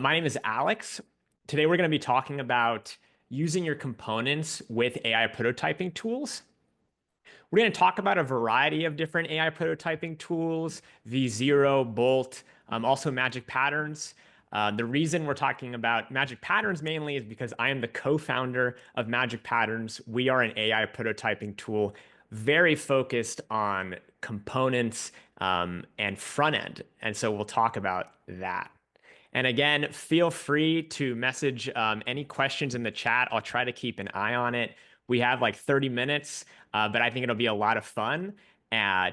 My name is Alex. Today we're going to be talking about using your components with AI prototyping tools. We're going to talk about a variety of different AI prototyping tools, V0, Bolt, also Magic Patterns. The reason we're talking about Magic Patterns mainly is because I am the co-founder of Magic Patterns. We are an AI prototyping tool very focused on components and front end. And so we'll talk about that. And again, feel free to message any questions in the chat. I'll try to keep an eye on it. We have like 30 minutes, but I think it'll be a lot of fun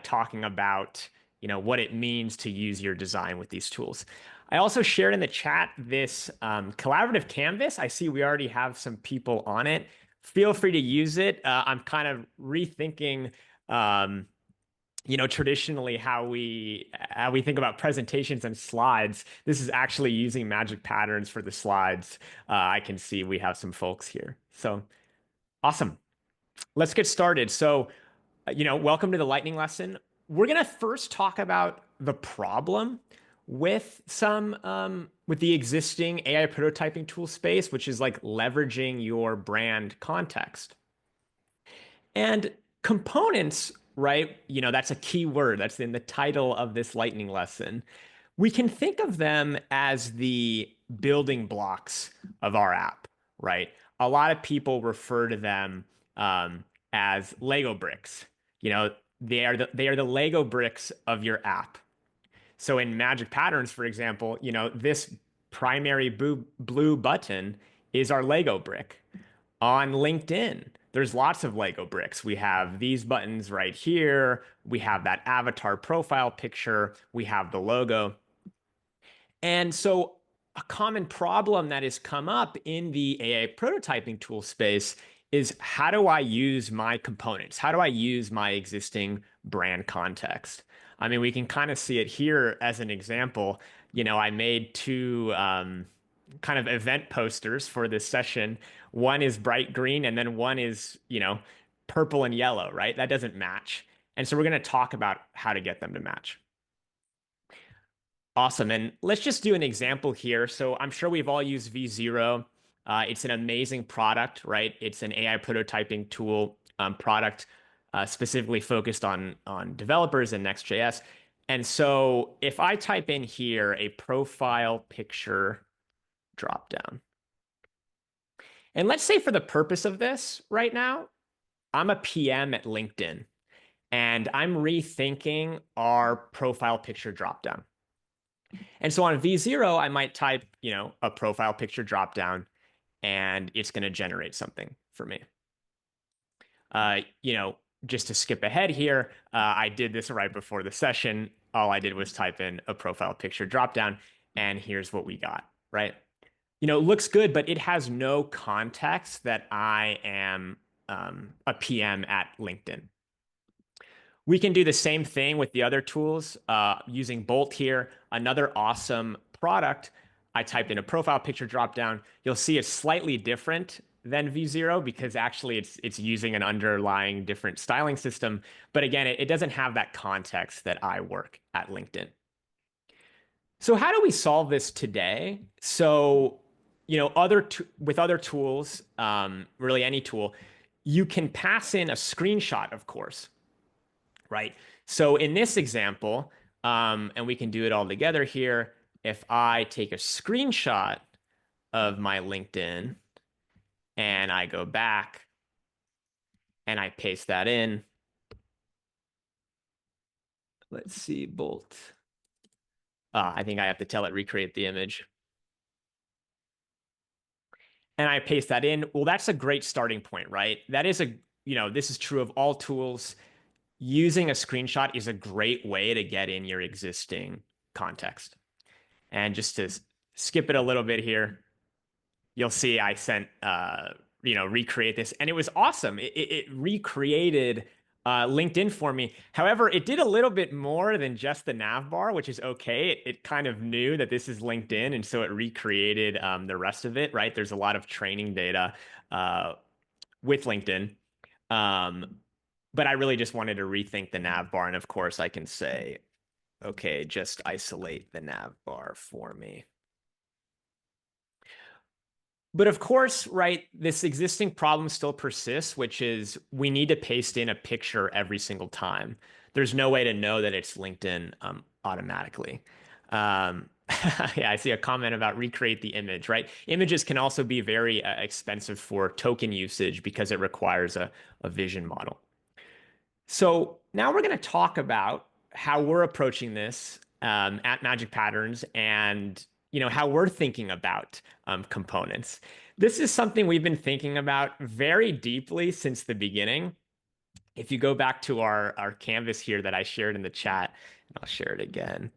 talking about what it means to use your design with these tools. I also shared in the chat this collaborative canvas. I see we already have some people on it. Feel free to use it. I'm kind of rethinking traditionally how we think about presentations and slides. This is actually using Magic Patterns for the slides. I can see we have some folks here. So awesome. Let's get started. So, welcome to the lightning lesson. We're gonna first talk about the problem with with the existing AI prototyping tool space, which is like leveraging your brand context. And components, right? That's a key word. That's in the title of this lightning lesson. We can think of them as the building blocks of our app, right? A lot of people refer to them as Lego bricks. They are the Lego bricks of your app. So in Magic Patterns, for example, this primary blue button is our Lego brick. On LinkedIn, there's lots of Lego bricks. We have these buttons right here. We have that avatar profile picture. We have the logo. And so a common problem that has come up in the AI prototyping tool space is how do I use my components? How do I use my existing brand context? I mean, we can kind of see it here as an example. I made two kind of event posters for this session. One is bright green, and then one is, purple and yellow, right? That doesn't match. And so we're going to talk about how to get them to match. Awesome. And let's just do an example here. So I'm sure we've all used V0. It's an amazing product, right? It's an AI prototyping tool product specifically focused on developers and Next.js. And so if I type in here a profile picture dropdown, and let's say for the purpose of this right now, I'm a PM at LinkedIn and I'm rethinking our profile picture dropdown. And so on V0, I might type, a profile picture dropdown and it's going to generate something for me. Just to skip ahead here, I did this right before the session. All I did was type in a profile picture dropdown and here's what we got, right? It looks good, but it has no context that I am a PM at LinkedIn. We can do the same thing with the other tools using Bolt here, another awesome product. I typed in a profile picture dropdown. You'll see it's slightly different than V0 because actually it's using an underlying different styling system. But again, it doesn't have that context that I work at LinkedIn. So how do we solve this today? So, with other tools, really any tool, you can pass in a screenshot, of course, right? So in this example, and we can do it all together here, if I take a screenshot of my LinkedIn and I go back and I paste that in, let's see, Bolt. I think I have to tell it recreate the image. And I paste that in. Well, that's a great starting point, right? That is this is true of all tools. Using a screenshot is a great way to get in your existing context. And just to skip it a little bit here, you'll see I sent, recreate this. And it was awesome. It recreated LinkedIn for me. However, it did a little bit more than just the nav bar, which is okay. It kind of knew that this is LinkedIn, and so it recreated the rest of it, right? There's a lot of training data with LinkedIn. But I really just wanted to rethink the nav bar. And of course, I can say, okay, just isolate the nav bar for me. But of course, right, this existing problem still persists, which is we need to paste in a picture every single time. There's no way to know that it's LinkedIn automatically. Um, yeah, I see a comment about recreate the image, right? Images can also be very expensive for token usage because it requires a vision model. So now we're going to talk about how we're approaching this at Magic Patterns and how we're thinking about components. This is something we've been thinking about very deeply since the beginning. If you go back to our canvas here that I shared in the chat, and I'll share it again.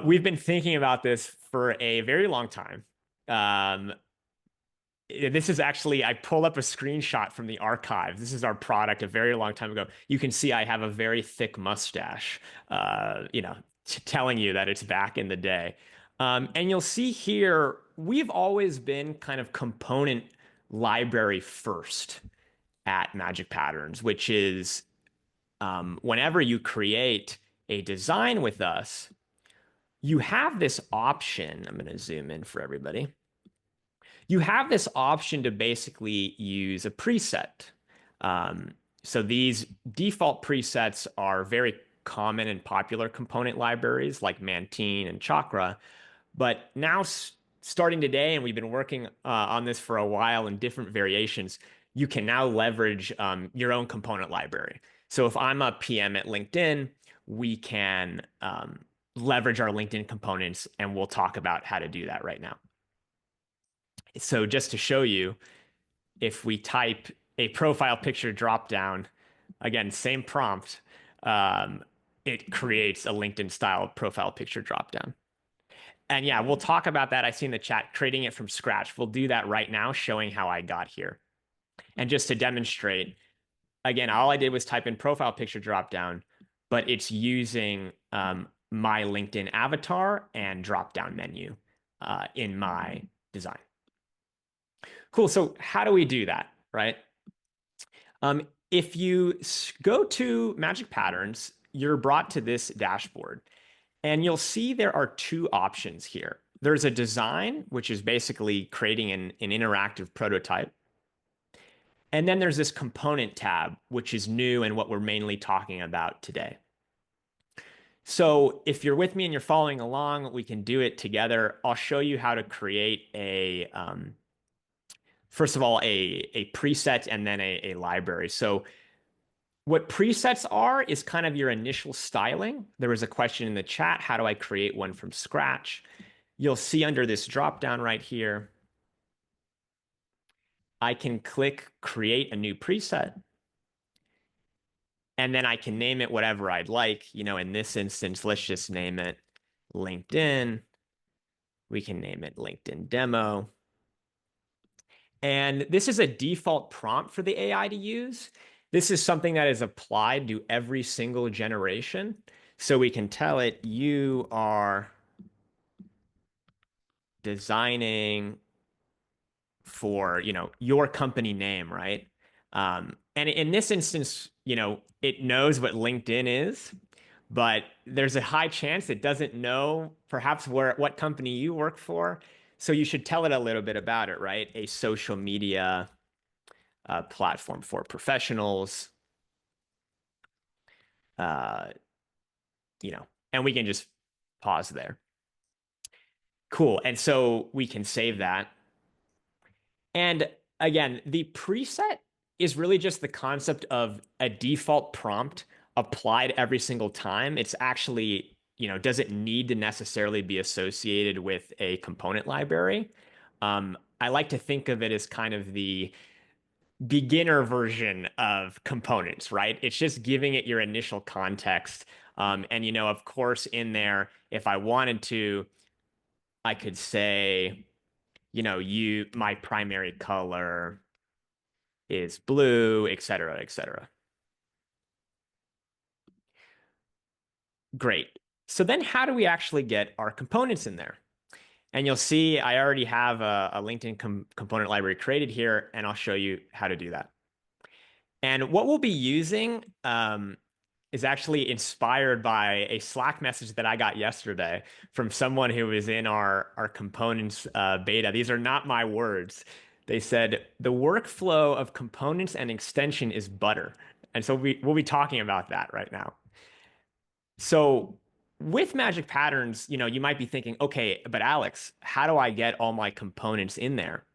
We've been thinking about this for a very long time. This is actually, I pulled up a screenshot from the archive. This is our product a very long time ago. You can see I have a very thick mustache, telling you that it's back in the day. And you'll see here, we've always been kind of component library first at Magic Patterns, which is whenever you create a design with us, you have this option. I'm going to zoom in for everybody. You have this option to basically use a preset. So these default presets are very common and popular component libraries like Mantine and Chakra. But now, starting today, and we've been working on this for a while in different variations, you can now leverage your own component library. So if I'm a PM at LinkedIn, we can leverage our LinkedIn components, and we'll talk about how to do that right now. So just to show you, if we type a profile picture dropdown, again, same prompt, it creates a LinkedIn style profile picture dropdown. And yeah, we'll talk about that. I see in the chat, creating it from scratch. We'll do that right now, showing how I got here. And just to demonstrate, again, all I did was type in profile picture dropdown, but it's using my LinkedIn avatar and dropdown menu in my design. Cool. So how do we do that, right? If you go to Magic Patterns, you're brought to this dashboard, and you'll see there are two options here. There's a design, which is basically creating an interactive prototype. And then there's this component tab, which is new and what we're mainly talking about today. So if you're with me and you're following along, we can do it together. I'll show you how to create first of all, a preset and then a library. So what presets are is kind of your initial styling. There was a question in the chat, how do I create one from scratch? You'll see under this dropdown right here, I can click create a new preset. And then I can name it whatever I'd like. In this instance, let's just name it LinkedIn. We can name it LinkedIn demo. And this is a default prompt for the AI to use. This is something that is applied to every single generation. So we can tell it, you are designing for, your company name, right? And in this instance, it knows what LinkedIn is, but there's a high chance it doesn't know perhaps what company you work for. So you should tell it a little bit about it, right? A social media platform for professionals, and we can just pause there. Cool. And so we can save that. And again, the preset is really just the concept of a default prompt applied every single time. It's actually, doesn't need to necessarily be associated with a component library. I like to think of it as kind of the beginner version of components, right? It's just giving it your initial context. And, of course, in there, if I wanted to, I could say, my primary color is blue, et cetera, et cetera. Great. So then how do we actually get our components in there? And you'll see I already have a LinkedIn component library created here, and I'll show you how to do that. And what we'll be using is actually inspired by a Slack message that I got yesterday from someone who was in our components beta. These are not my words. They said the workflow of components and extension is butter. And so we'll be talking about that right now. So with Magic Patterns, you might be thinking, okay, but Alex, how do I get all my components in there?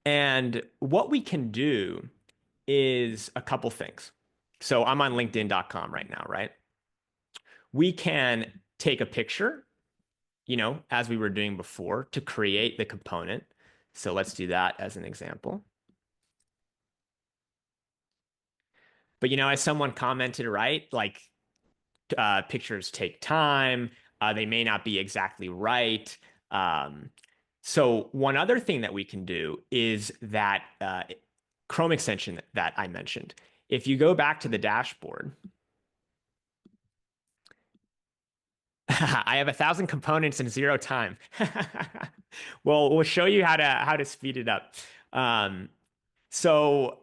And what we can do is a couple things. So I'm on LinkedIn.com right now, right? We can take a picture, as we were doing before to create the component. So let's do that as an example. But as someone commented, right? Like pictures take time. They may not be exactly right. Um, so one other thing that we can do is that Chrome extension that I mentioned. If you go back to the dashboard, I have 1,000 components in 0 time. Well, we'll show you how to speed it up. So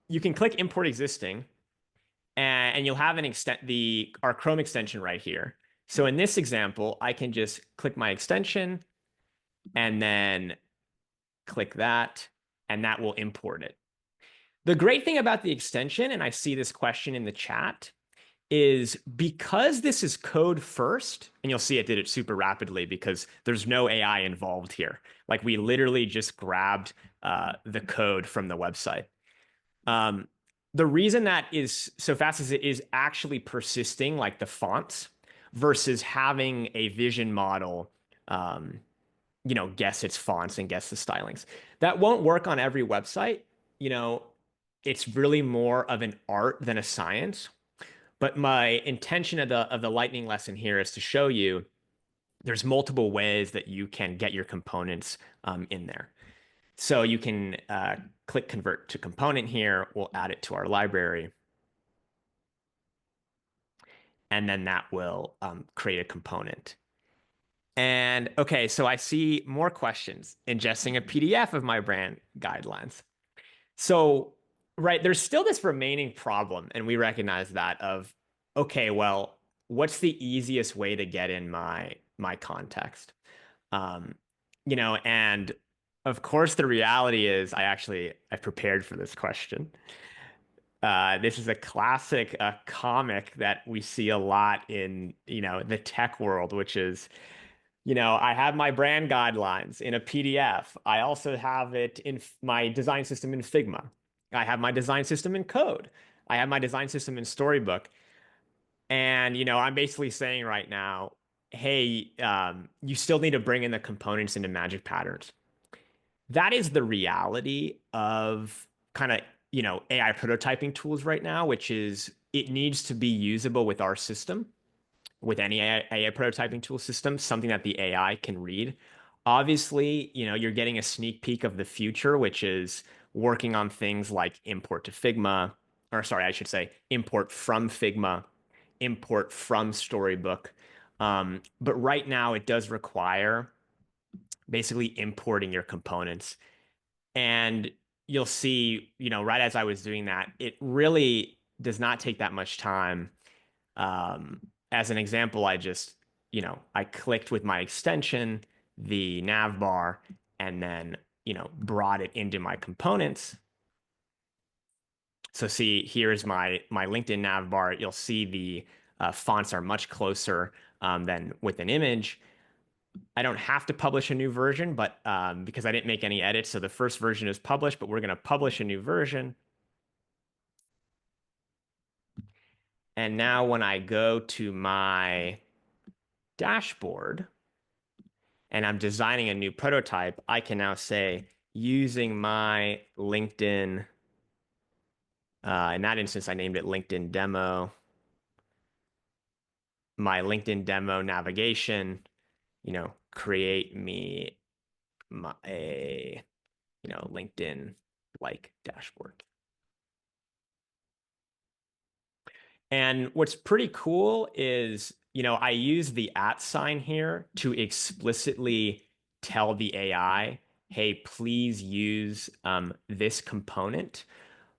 you can click import existing, and you'll have our Chrome extension right here. So in this example, I can just click my extension and then click that, and that will import it. The great thing about the extension, and I see this question in the chat, is because this is code first, and you'll see it did it super rapidly because there's no AI involved here. Like we literally just grabbed the code from the website. The reason that is so fast is it is actually persisting like the fonts versus having a vision model, guess its fonts and guess the stylings. That won't work on every website. You know, it's really more of an art than a science. But my intention of the lightning lesson here is to show you there's multiple ways that you can get your components in there. So you can click convert to component here. We'll add it to our library. And then that will create a component. And okay, so I see more questions. Ingesting a PDF of my brand guidelines. So, right, there's still this remaining problem, and we recognize that of, okay, well, what's the easiest way to get in my context? Um, and of course, the reality is I prepared for this question. This is a classic comic that we see a lot in, the tech world, which is, I have my brand guidelines in a PDF. I also have it in my design system in Figma. I have my design system in Code. I have my design system in Storybook. And, I'm basically saying right now, hey, you still need to bring in the components into Magic Patterns. That is the reality of kind of, AI prototyping tools right now, which is it needs to be usable with our system, with any AI prototyping tool system, something that the AI can read. Obviously, you're getting a sneak peek of the future, which is working on things like import to Figma, or sorry, I should say import from Figma, import from Storybook. But right now, it does require basically importing your components. And you'll see, right as I was doing that, it really does not take that much time. As an example, I clicked with my extension, the nav bar, and then, brought it into my components. So see, here's my LinkedIn nav bar. You'll see the fonts are much closer than with an image. I don't have to publish a new version, but because I didn't make any edits, so the first version is published, but we're going to publish a new version. And now when I go to my dashboard and I'm designing a new prototype, I can now say using my LinkedIn, in that instance, I named it LinkedIn demo, my LinkedIn demo navigation, create me a LinkedIn like dashboard. And what's pretty cool is, I use the @ sign here to explicitly tell the AI, hey, please use this component.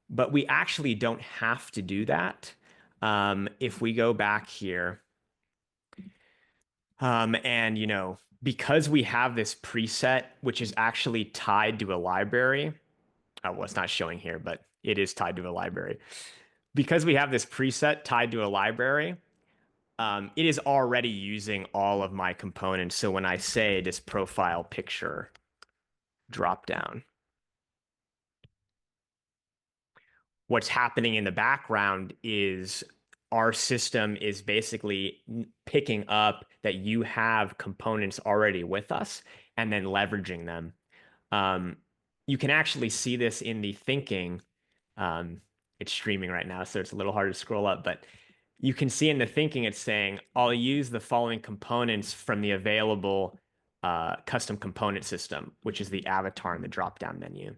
But we actually don't have to do that. If we go back here, and because we have this preset, which is actually tied to a library. Oh, well, it's not showing here, but it is tied to a library. Because we have this preset tied to a library, it is already using all of my components. So when I say this profile picture drop down, what's happening in the background is our system is basically picking up that you have components already with us and then leveraging them. Um, you can actually see this in the thinking. It's streaming right now, so it's a little hard to scroll up, but you can see in the thinking it's saying, I'll use the following components from the available custom component system, which is the avatar in the drop-down menu.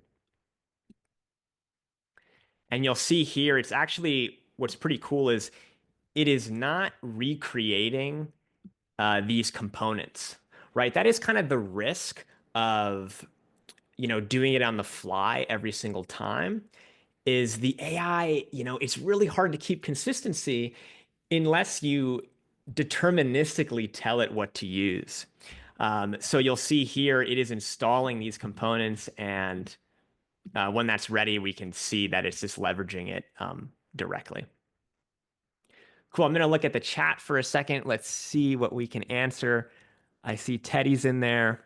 And you'll see here, it's actually what's pretty cool is it is not recreating these components, right? That is kind of the risk of doing it on the fly every single time. Is the AI, it's really hard to keep consistency unless you deterministically tell it what to use. So you'll see here, it is installing these components, and when that's ready, we can see that it's just leveraging it directly. Cool. I'm going to look at the chat for a second. Let's see what we can answer. I see Teddy's in there.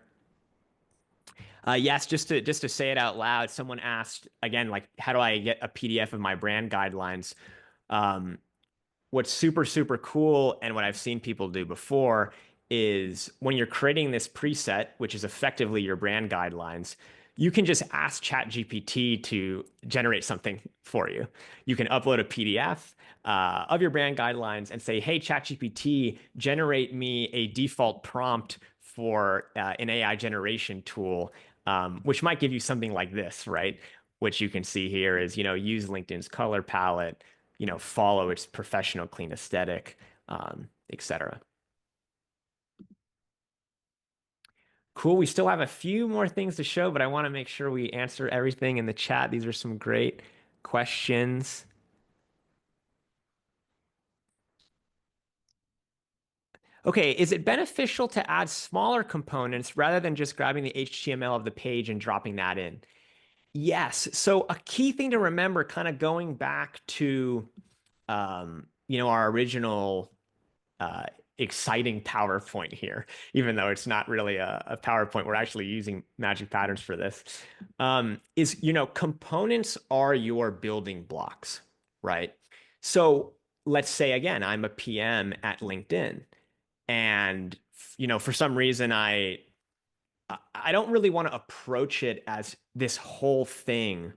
Yes, just to say it out loud, someone asked again, like, how do I get a PDF of my brand guidelines? Um, what's super, super cool, and what I've seen people do before, is when you're creating this preset, which is effectively your brand guidelines, you can just ask ChatGPT to generate something for you. You can upload a PDF of your brand guidelines and say, hey, ChatGPT, generate me a default prompt for an AI generation tool, which might give you something like this, right? Which you can see here is, use LinkedIn's color palette, follow its professional, clean aesthetic, etc. Cool. We still have a few more things to show, but I want to make sure we answer everything in the chat. These are some great questions. Okay, is it beneficial to add smaller components rather than just grabbing the HTML of the page and dropping that in? Yes. So a key thing to remember, kind of going back to our original uh, exciting PowerPoint here, even though it's not really a PowerPoint. We're actually using Magic Patterns for this. Is, components are your building blocks, right? So let's say, again, I'm a PM at LinkedIn, and, for some reason, I don't really want to approach it as this whole thing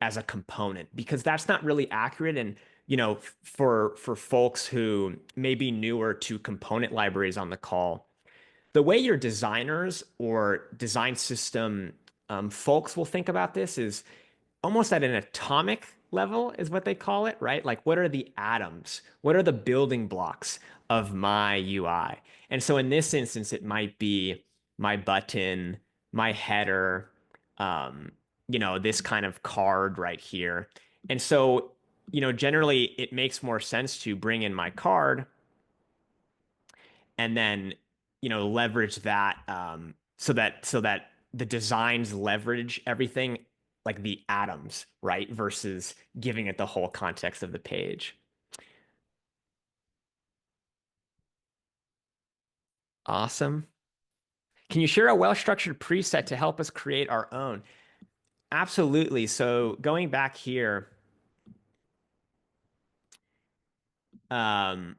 as a component, because that's not really accurate. And for folks who may be newer to component libraries on the call, the way your designers or design system folks will think about this is almost at an atomic level, is what they call it, right? Like, what are the atoms? What are the building blocks of my UI? And so in this instance, it might be my button, my header, this kind of card right here. And so, generally it makes more sense to bring in my card and then, leverage that, so that the designs leverage everything, like the atoms, right? Versus giving it the whole context of the page. Awesome. Can you share a well-structured preset to help us create our own? Absolutely. So going back here, um,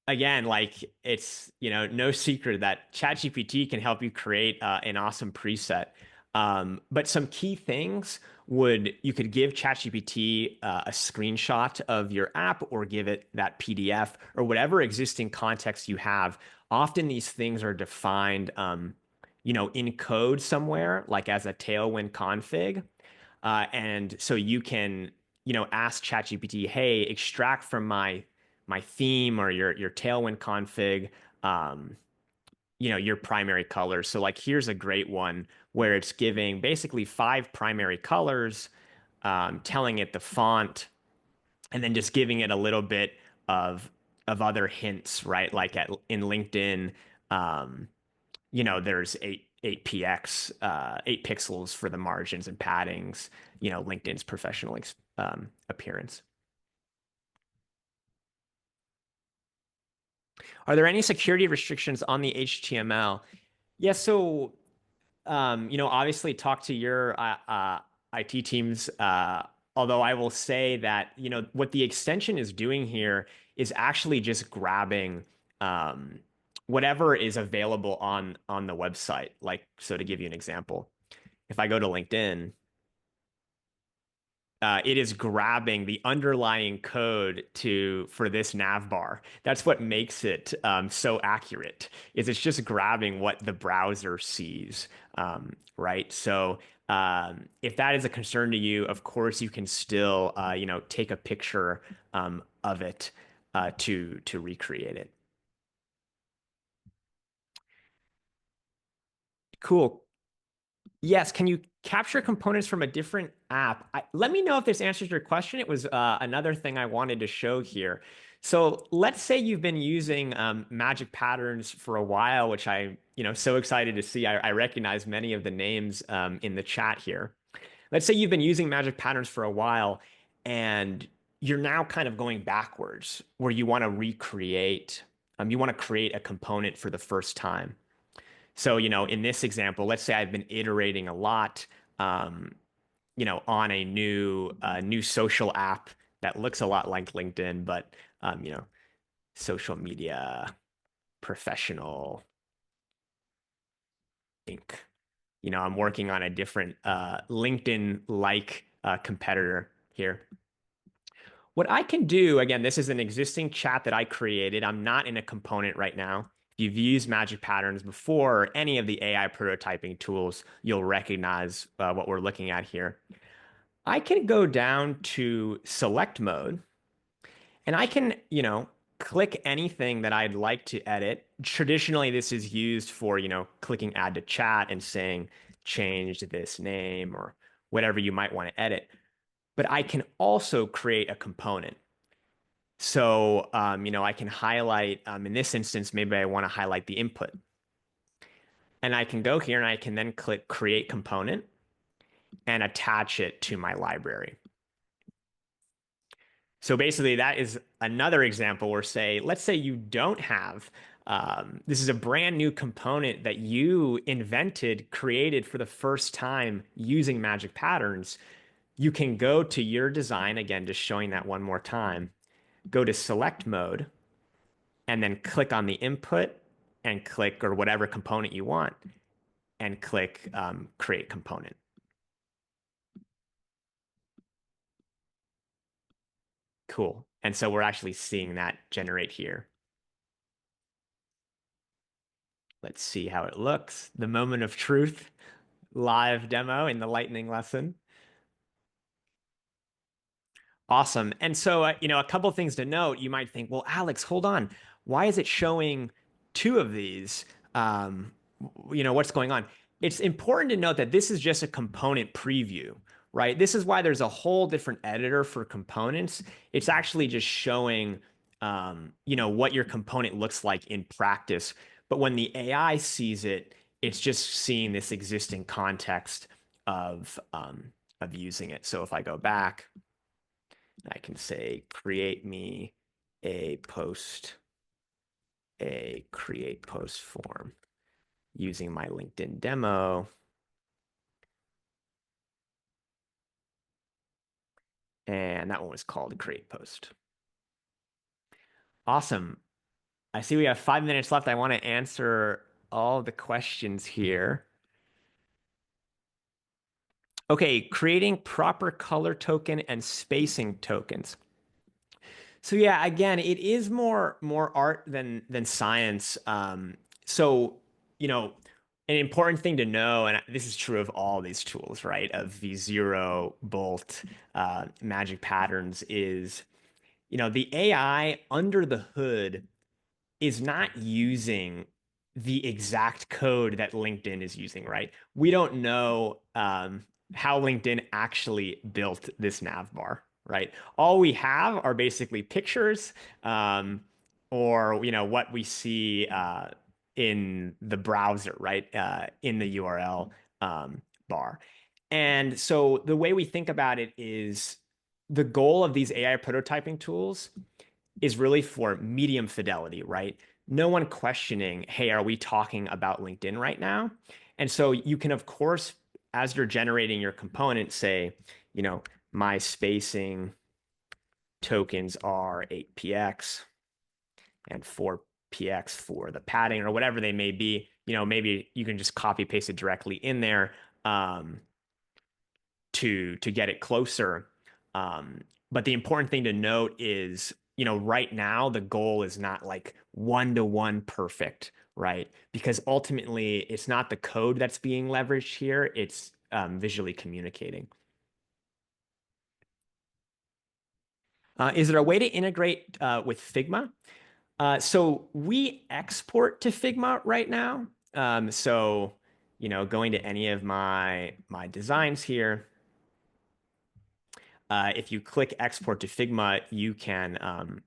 again, like, it's, no secret that ChatGPT can help you create an awesome preset. But some key things you could give ChatGPT a screenshot of your app, or give it that PDF or whatever existing context you have. Often these things are defined, in code somewhere, like as a Tailwind config. And so you can, ask ChatGPT, hey, extract from my theme or your Tailwind config, your primary colors. So, like, here's a great one where it's giving basically 5 primary colors, telling it the font, and then just giving it a little bit of other hints, right? Like in LinkedIn, um, there's 8px, 8 pixels for the margins and paddings, LinkedIn's professional appearance. Are there any security restrictions on the HTML? Yeah, so obviously talk to your IT teams. Although I will say that, what the extension is doing here is actually just grabbing um, whatever is available on the website. Like, so to give you an example, if I go to LinkedIn, it is grabbing the underlying code for this nav bar. That's what makes it so accurate. Is it's just grabbing what the browser sees, right? So if that is a concern to you, of course you can still take a picture of it to recreate it. Cool. Yes, can you capture components from a different app? Let me know if this answers your question. It was another thing I wanted to show here. So let's say you've been using Magic Patterns for a while, which so excited to see. I recognize many of the names in the chat here. Let's say you've been using Magic Patterns for a while, and you're now kind of going backwards, where you want to recreate, you want to create a component for the first time. So, in this example, let's say I've been iterating a lot, on a new social app that looks a lot like LinkedIn, but social media professional Inc. I'm working on a different LinkedIn-like competitor here. What I can do, again, this is an existing chat that I created. I'm not in a component right now. If you've used Magic Patterns before or any of the AI prototyping tools, you'll recognize what we're looking at here. I can go down to select mode and I can, click anything that I'd like to edit. Traditionally, this is used for, clicking add to chat and saying change this name or whatever you might want to edit. But I can also create a component. So, I can highlight, in this instance, maybe I want to highlight the input. And I can go here and I can then click create component and attach it to my library. So basically that is another example where let's say you don't have, this is a brand new component that you invented, created for the first time using Magic Patterns. You can go to your design, again, just showing that one more time, go to select mode, and then click on the input and click or whatever component you want and click create component. Cool. And so we're actually seeing that generate here. Let's see how it looks. The moment of truth, live demo in the lightning lesson. Awesome. And so, a couple of things to note. You might think, well, Alex, hold on. Why is it showing two of these? What's going on? It's important to note that this is just a component preview, right? This is why there's a whole different editor for components. It's actually just showing, what your component looks like in practice. But when the AI sees it, it's just seeing this existing context of using it. So if I go back, I can say, create me a create post form using my LinkedIn demo. And that one was called create post. Awesome. I see we have 5 minutes left. I want to answer all the questions here. Okay, creating proper color token and spacing tokens. So yeah, again, it is more art than science. So an important thing to know, and this is true of all these tools, right? Of V0, Bolt, Magic Patterns, is the AI under the hood is not using the exact code that LinkedIn is using, right? We don't know how LinkedIn actually built this nav bar. right? All we have are basically pictures, or what we see in the browser, right? In the URL bar. And so the way we think about it is the goal of these AI prototyping tools is really for medium fidelity, right? No one questioning, hey, are we talking about LinkedIn right now? And so you can, of course, as you're generating your component, say, my spacing tokens are 8px and 4px for the padding or whatever they may be. Maybe you can just copy paste it directly in there um, to get it closer. But the important thing to note is, right now the goal is not like one-to-one perfect, right? Because ultimately it's not the code that's being leveraged here, it's visually communicating. Is there a way to integrate with Figma? So we export to Figma right now. So, going to any of my designs here, if you click export to Figma, you can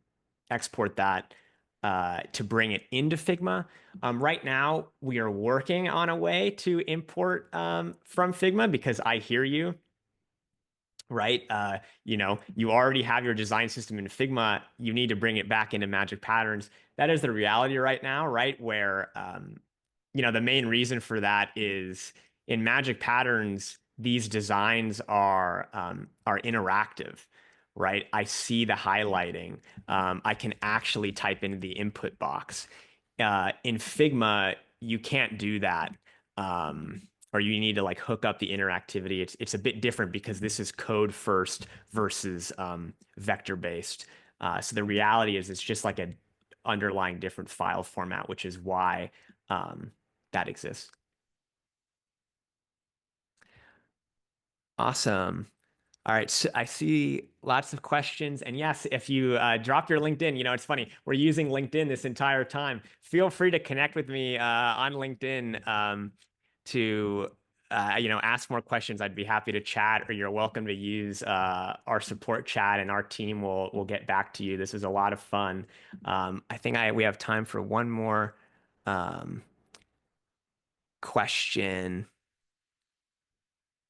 export that to bring it into Figma. Right now, we are working on a way to import from Figma because I hear you, right? You already have your design system in Figma. You need to bring it back into Magic Patterns. That is the reality right now, right? Where the main reason for that is in Magic Patterns, these designs are interactive, right? I see the highlighting. I can actually type into the input box. In Figma, you can't do that. Or you need to like hook up the interactivity. It's a bit different because this is code first versus vector based. So the reality is it's just like an underlying different file format, which is why that exists. Awesome. All right, so I see lots of questions. And yes, if you drop your LinkedIn, it's funny, we're using LinkedIn this entire time. Feel free to connect with me on LinkedIn to ask more questions. I'd be happy to chat, or you're welcome to use our support chat, and our team will get back to you. This is a lot of fun. I think we have time for one more um, question.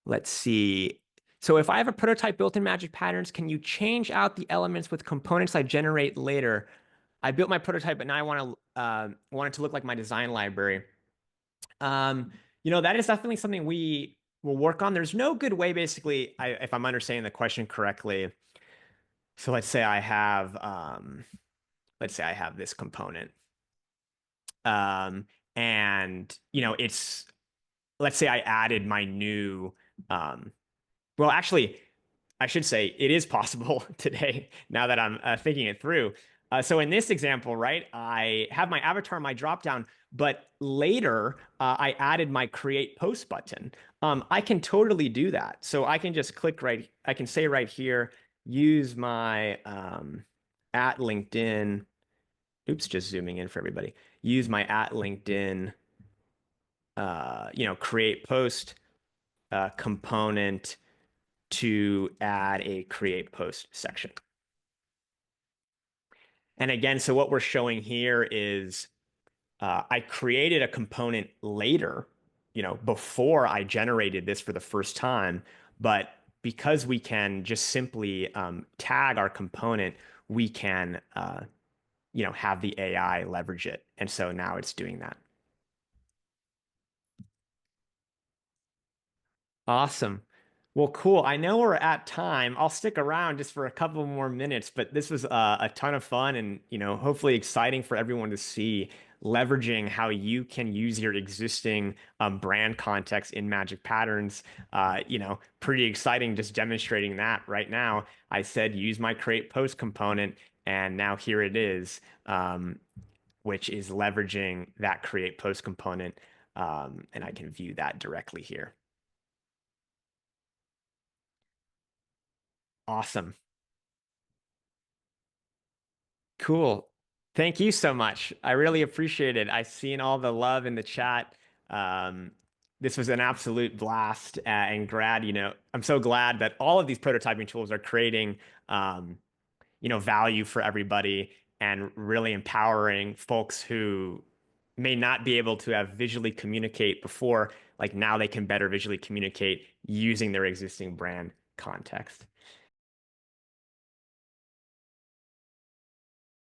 Let's see. So if I have a prototype built in Magic Patterns, can you change out the elements with components I generate later? I built my prototype, but now I want it to look like my design library. That is definitely something we will work on. There's no good way, basically, if I'm understanding the question correctly. So let's say I have this component, and let's say I added my new, well, actually, I should say it is possible today now that I'm thinking it through. So in this example, right, I have my avatar, my dropdown, but later I added my create post button. I can totally do that. So I can just click right, I can say right here, use my at LinkedIn, oops, just zooming in for everybody, use my at LinkedIn, create post component to add a create post section. And again, so what we're showing here is I created a component later, before I generated this for the first time. But because we can just simply tag our component, we can, have the AI leverage it. And so now it's doing that. Awesome. Well, cool. I know we're at time. I'll stick around just for a couple more minutes, but this was a ton of fun and, hopefully exciting for everyone to see leveraging how you can use your existing brand context in Magic Patterns. Pretty exciting just demonstrating that right now. I said use my create post component, and now here it is, which is leveraging that create post component. And I can view that directly here. Awesome. Cool. Thank you so much. I really appreciate it. I've seen all the love in the chat. Um, This was an absolute blast. And Grad, I'm so glad that all of these prototyping tools are creating, um, value for everybody and really empowering folks who may not be able to have visually communicate before. Like now they can better visually communicate using their existing brand context.